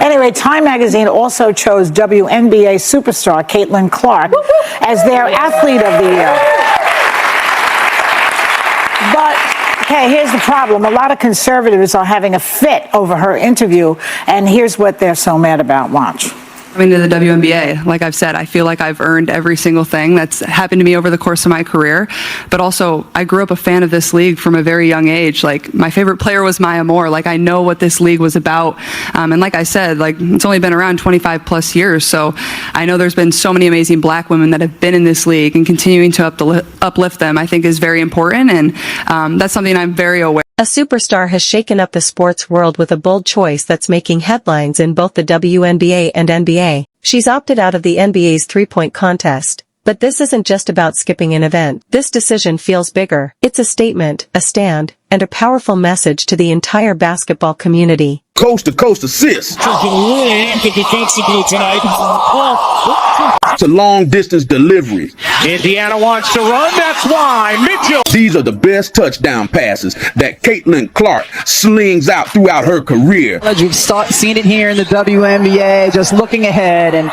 Anyway, Time magazine also chose WNBA superstar CaitlinClark as their athlete of the year. But, okay, here's the problem. A lot of conservatives are having a fit over her interview, and here's what they're so mad about. Watch. Coming to the WNBA, like I've said, I feel like I've earned every single thing that's happened to me over the course of my career. But also, I grew up a fan of this league from a very young age. Like, my favorite player was Maya Moore. Like, I know what this league was about. And like I said, like, it's only been around 25 plus years. So I know there's been so many amazing black women that have been in this league, and continuing to uplift them, I think, is very important. And that's something I'm very aware. A superstar has shaken up the sports world with a bold choice that's making headlines in both the WNBA and NBA. She's opted out of the NBA's three-point contest. But this isn't just about skipping an event. This decision feels bigger. It's a statement, a stand, and a powerful message to the entire basketball community. Coast-to-coast assist. Defensively tonight. It's a long-distance delivery. Indiana wants to run. That's why Mitchell. These are the best touchdown passes that CaitlinClark slings out throughout her career. You've seen it here in the WNBA, just looking ahead, and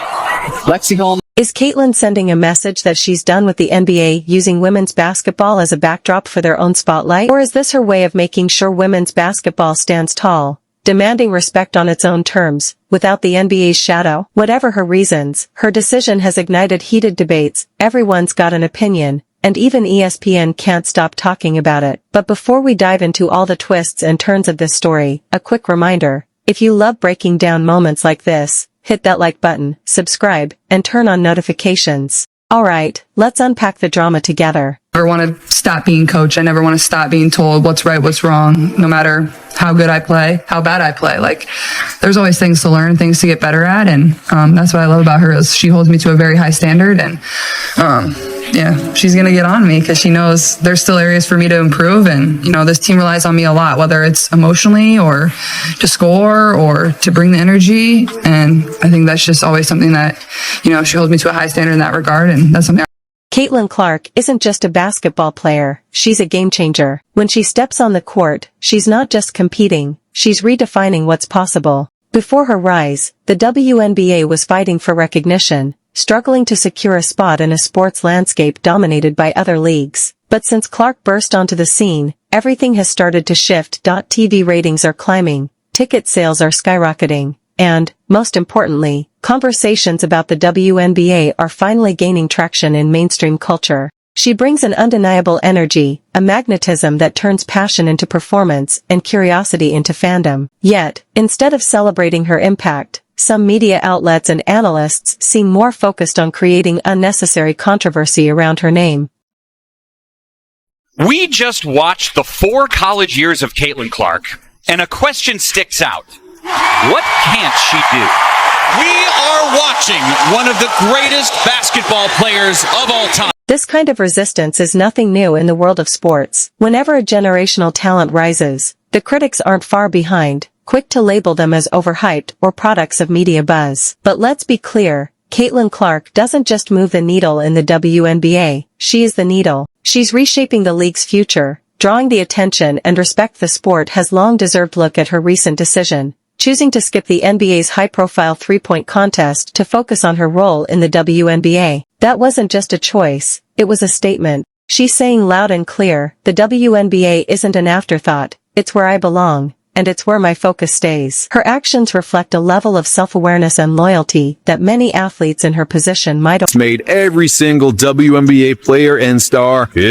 Lexi Holmes. Is Caitlin sending a message that she's done with the NBA using women's basketball as a backdrop for their own spotlight? Or is this her way of making sure women's basketball stands tall, demanding respect on its own terms, without the NBA's shadow? Whatever her reasons, her decision has ignited heated debates. Everyone's got an opinion, and even ESPN can't stop talking about it. But before we dive into all the twists and turns of this story, a quick reminder: if you love breaking down moments like this, hit that like button, subscribe, and turn on notifications. Alright, let's unpack the drama together. I never want to stop being coached. I never want to stop being told what's right, what's wrong, no matter how good I play, how bad I play. Like, there's always things to learn, things to get better at, and that's what I love about her, is she holds me to a very high standard, and yeah, she's going to get on me because she knows there's still areas for me to improve. And, you know, this team relies on me a lot, whether it's emotionally or to score or to bring the energy. And I think that's just always something that, you know, she holds me to a high standard in that regard. And that's something. CaitlinClark isn't just a basketball player, she's a game changer. When she steps on the court, she's not just competing, she's redefining what's possible. Before her rise, the WNBA was fighting for recognition, struggling to secure a spot in a sports landscape dominated by other leagues. But since Clark burst onto the scene, everything has started to shift. TV ratings are climbing, ticket sales are skyrocketing, and, most importantly, conversations about the WNBA are finally gaining traction in mainstream culture. She brings an undeniable energy, a magnetism that turns passion into performance and curiosity into fandom. Yet, instead of celebrating her impact, some media outlets and analysts seem more focused on creating unnecessary controversy around her name. We just watched the 4 college years of CaitlinClark, and a question sticks out. What can't she do? We are watching one of the greatest basketball players of all time. This kind of resistance is nothing new in the world of sports. Whenever a generational talent rises, the critics aren't far behind, quick to label them as overhyped or products of media buzz. But let's be clear, CaitlinClark doesn't just move the needle in the WNBA, she is the needle. She's reshaping the league's future, drawing the attention and respect the sport has long deserved. Look at her recent decision, choosing to skip the NBA's high-profile three-point contest to focus on her role in the WNBA. That wasn't just a choice, it was a statement. She's saying loud and clear, the WNBA isn't an afterthought, it's where I belong, and it's where my focus stays. Her actions reflect a level of self-awareness and loyalty that many athletes in her position might have made every single WNBA player and star pissed.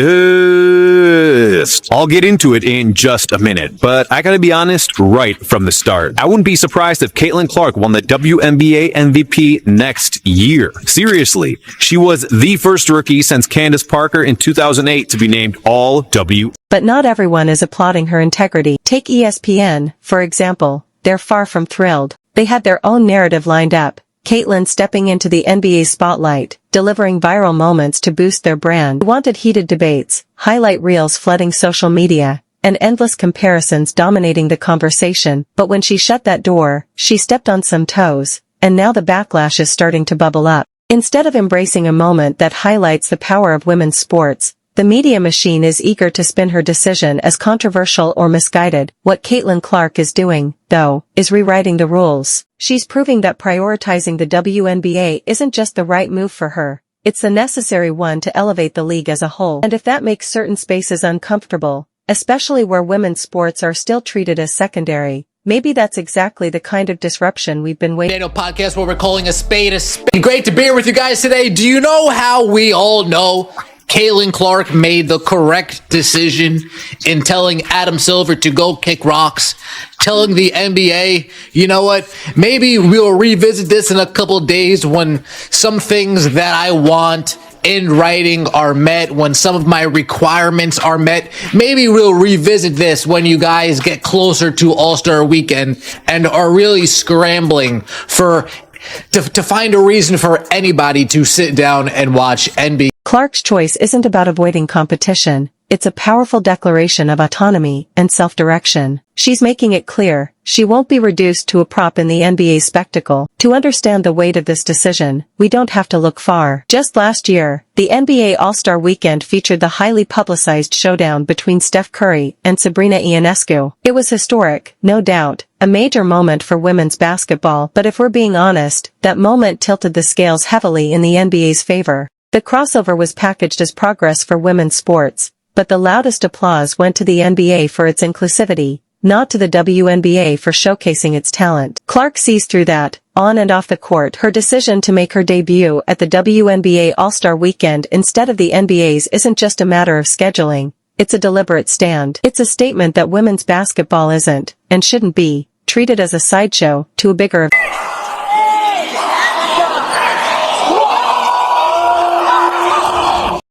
I'll get into it in just a minute, but I gotta be honest right from the start. I wouldn't be surprised if CaitlinClark won the WNBA MVP next year. Seriously, she was the first rookie since Candace Parker in 2008 to be named All-W. But not everyone is applauding her integrity. Take ESPN, for example. They're far from thrilled. They had their own narrative lined up. Caitlin stepping into the NBA spotlight, delivering viral moments to boost their brand. They wanted heated debates, highlight reels flooding social media, and endless comparisons dominating the conversation. But when she shut that door, she stepped on some toes, and now the backlash is starting to bubble up. Instead of embracing a moment that highlights the power of women's sports, The media machine is eager to spin her decision as controversial or misguided. What CaitlinClark is doing, though, is rewriting the rules. She's proving that prioritizing the WNBA isn't just the right move for her. It's the necessary one to elevate the league as a whole. And if that makes certain spaces uncomfortable, especially where women's sports are still treated as secondary, maybe that's exactly the kind of disruption we've been waiting. Podcast where we're calling a spade a spade. Great to be here with you guys today. Do you know how we all know CaitlinClark made the correct decision in telling Adam Silver to go kick rocks? Telling the NBA, you know what, maybe we'll revisit this in a couple of days when some things that I want in writing are met, when some of my requirements are met. Maybe we'll revisit this when you guys get closer to All-Star Weekend and are really scrambling to find a reason for anybody to sit down and watch NBA. Clark's choice isn't about avoiding competition. It's a powerful declaration of autonomy and self-direction. She's making it clear she won't be reduced to a prop in the NBA's spectacle. To understand the weight of this decision, we don't have to look far. Just last year, the NBA All-Star Weekend featured the highly publicized showdown between Steph Curry and Sabrina Ionescu. It was historic, no doubt, a major moment for women's basketball, but if we're being honest, that moment tilted the scales heavily in the NBA's favor. The crossover was packaged as progress for women's sports, but the loudest applause went to the NBA for its inclusivity, not to the WNBA for showcasing its talent. Clark sees through that. On and off the court, her decision to make her debut at the WNBA All-Star Weekend instead of the NBA's isn't just a matter of scheduling. It's a deliberate stand. It's a statement that women's basketball isn't, and shouldn't be, treated as a sideshow to a bigger event.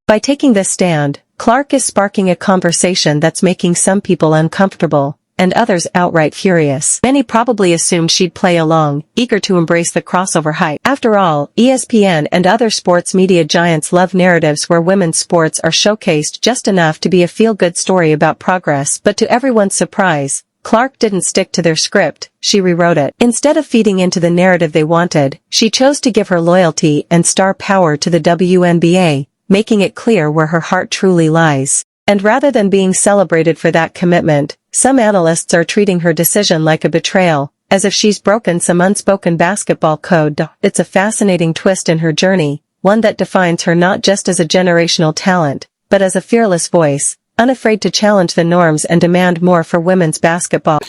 By taking this stand, Clark is sparking a conversation that's making some people uncomfortable, and others outright furious. Many probably assumed she'd play along, eager to embrace the crossover hype. After all, ESPN and other sports media giants love narratives where women's sports are showcased just enough to be a feel-good story about progress. But to everyone's surprise, Clark didn't stick to their script, she rewrote it. Instead of feeding into the narrative they wanted, she chose to give her loyalty and star power to the WNBA, making it clear where her heart truly lies. And rather than being celebrated for that commitment, some analysts are treating her decision like a betrayal, as if she's broken some unspoken basketball code. It's a fascinating twist in her journey, one that defines her not just as a generational talent, but as a fearless voice, unafraid to challenge the norms and demand more for women's basketball.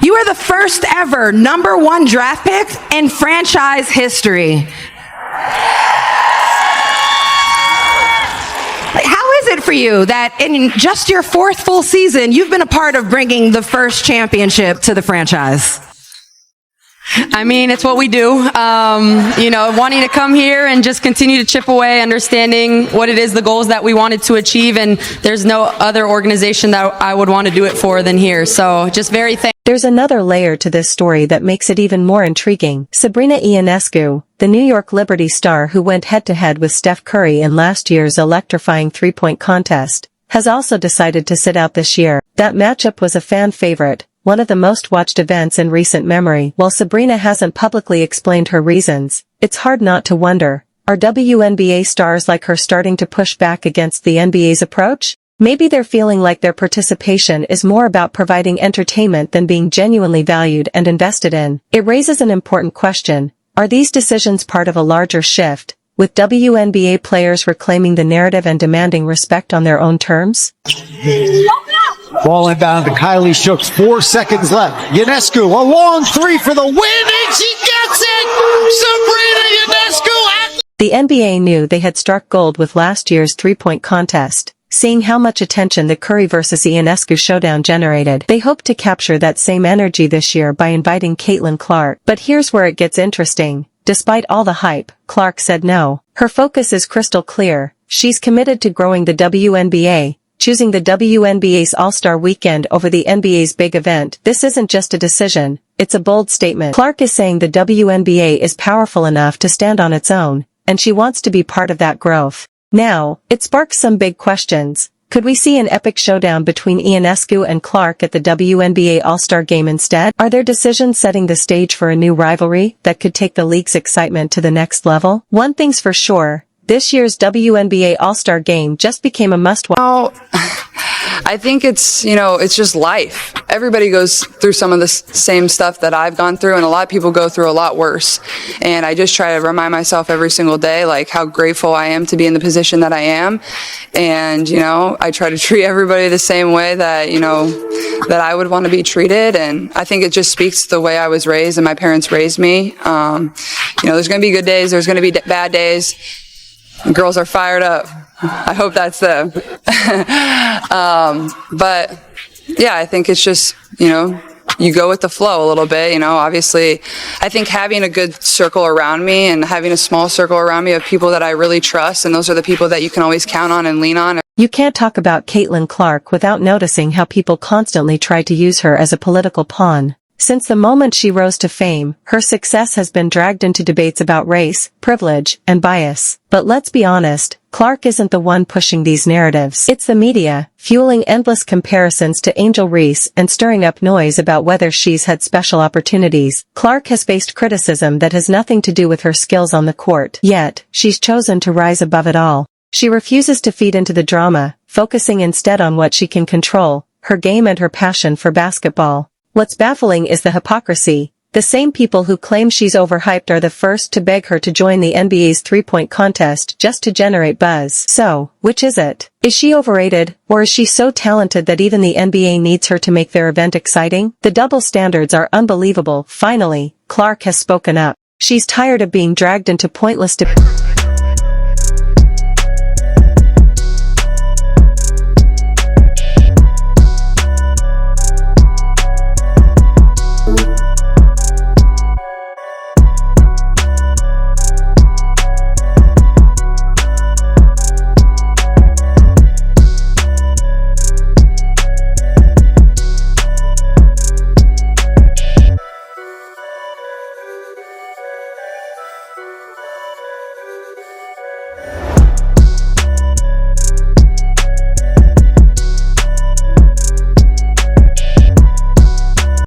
You are the first ever #1 draft pick in franchise history. How is it for you that in just your 4th full season, you've been a part of bringing the first championship to the franchise? I mean, it's what we do. Wanting to come here and just continue to chip away, understanding what it is, the goals that we wanted to achieve, and there's no other organization that I would want to do it for than here. So just very thankful. There's another layer to this story that makes it even more intriguing. Sabrina Ionescu, the New York Liberty star who went head-to-head with Steph Curry in last year's electrifying three-point contest, has also decided to sit out this year. That matchup was a fan favorite, one of the most watched events in recent memory. While Sabrina hasn't publicly explained her reasons, it's hard not to wonder, are WNBA stars like her starting to push back against the NBA's approach? Maybe they're feeling like their participation is more about providing entertainment than being genuinely valued and invested in. It raises an important question. Are these decisions part of a larger shift, with WNBA players reclaiming the narrative and demanding respect on their own terms? Ball inbound to Kylie Shooks. 4 seconds left. Ionescu, a long three for the win, and she gets it! Sabrina Ionescu! The NBA knew they had struck gold with last year's three-point contest. Seeing how much attention the Curry vs. Ionescu showdown generated, they hoped to capture that same energy this year by inviting CaitlinClark. But here's where it gets interesting. Despite all the hype, Clark said no. Her focus is crystal clear. She's committed to growing the WNBA, choosing the WNBA's All-Star Weekend over the NBA's big event. This isn't just a decision, it's a bold statement. Clark is saying the WNBA is powerful enough to stand on its own, and she wants to be part of that growth. Now, it sparks some big questions. Could we see an epic showdown between Ionescu and Clark at the WNBA All-Star Game instead? Are their decisions setting the stage for a new rivalry that could take the league's excitement to the next level? One thing's for sure, This year's WNBA All-Star Game just became a must-watch. I think it's, it's just life. Everybody goes through some of the same stuff that I've gone through, and a lot of people go through a lot worse. And I just try to remind myself every single day, like, how grateful I am to be in the position that I am. And, I try to treat everybody the same way that, that I would want to be treated. And I think it just speaks to the way I was raised and my parents raised me. There's going to be good days. There's going to be bad days. Girls are fired up. I hope that's them. But yeah, I think it's just, you go with the flow a little bit, obviously I think having a good circle around me and having a small circle around me of people that I really trust, and those are the people that you can always count on and lean on. You can't talk about CaitlinClark without noticing how people constantly try to use her as a political pawn. Since the moment she rose to fame, her success has been dragged into debates about race, privilege, and bias. But let's be honest, Clark isn't the one pushing these narratives. It's the media, fueling endless comparisons to Angel Reese and stirring up noise about whether she's had special opportunities. Clark has faced criticism that has nothing to do with her skills on the court. Yet, she's chosen to rise above it all. She refuses to feed into the drama, focusing instead on what she can control, her game and her passion for basketball. What's baffling is the hypocrisy. The same people who claim she's overhyped are the first to beg her to join the NBA's three-point contest just to generate buzz. So, which is it? Is she overrated, or is she so talented that even the NBA needs her to make their event exciting? The double standards are unbelievable. Finally, Clark has spoken up. She's tired of being dragged into pointless debates.